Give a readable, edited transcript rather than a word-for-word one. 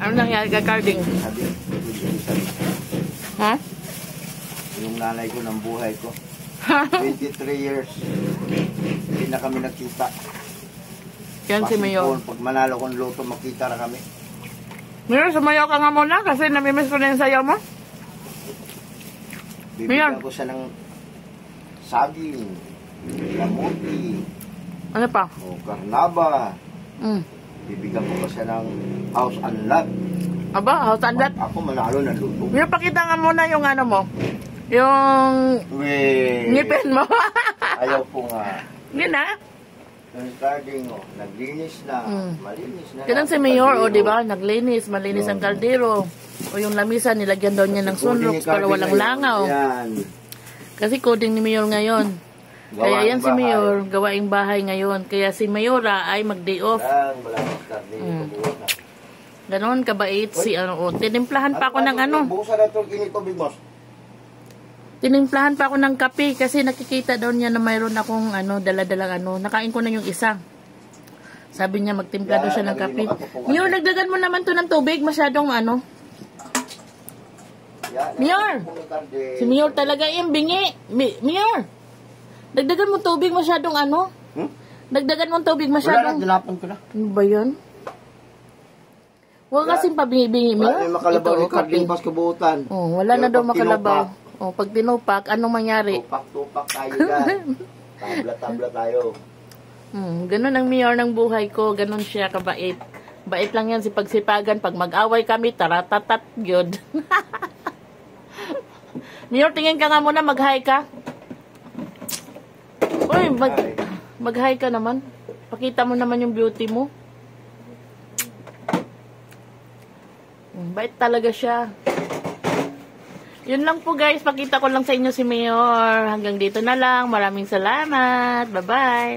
Ano nangyari kay Carding? Sabi, Ha? yung nanay ko ng buhay ko. 23 years. Hindi na kami nakita. Yan si Mayor. Pag manalo kong loto, makita na kami. Mayor, sumayaw ka nga muna kasi namimiss ko na yung sayaw mo. Bibigyan ko siya ng saging, kamuti, Ano pa? o karnaba. Mm. Bibigyan ko pa siya ng house and lot. Aba, house and lot. Ako manalo ng luto. Mayor, pakita nga muna yung ano mo. Yung Weh, ngipin mo. ayaw po nga. Yun na. Yung Carding, naglinis na. Malinis na. Ganun si Mayor, o diba? Naglinis, malinis ang kaldero. O yung lamisa, nilagyan daw niya ng sunrox para walang langaw. Yan. Kasi coding ni Mayor ngayon. Kaya yan si Mayor, gawaing bahay ngayon. Kaya si Mayora ay mag-day off. Yan, malakas Carding. Ganon, kabait si ano. O, tinimplahan pa ako ng ano. Busa na itong inito, Big Boss. Tinimplahan pa ako ng kape kasi nakikita daw niya na mayroon akong ano, dala-dalang ano. Nakain ko na yung isa. Sabi niya magtimpla daw siya ng kape. Mayor, nagdagan mo naman to ng tubig. Masyadong ano. Mayor! Si Mayor talaga yung bingi. Mayor! Dagdagan mo tubig masyadong ano. Dagdagan mo tubig masyadong. Wala na, dinapan ko na. Ano ba yun? Huwag kasing pabingi-bingi, Mayor. Wala na makalabaw Ito, ni Carding pas kabuutan. Oh, wala na daw makalabaw. Oh, pag tinupak, anong mangyari? Tupak-tupak tayo dyan. Tabla-tabla tayo. Ganun ang Mayor ng buhay ko. Ganun siya kabait. Bait lang yan si pagsipagan. Pag mag-away kami, taratatat, yun. Mayor, tingin ka nga muna, mag-hi ka. Uy, mag-hi ka naman. Pakita mo naman yung beauty mo. Bait talaga siya. Yun lang po guys, pakita ko lang sa inyo si Mayor. Hanggang dito na lang. Maraming salamat. Bye-bye.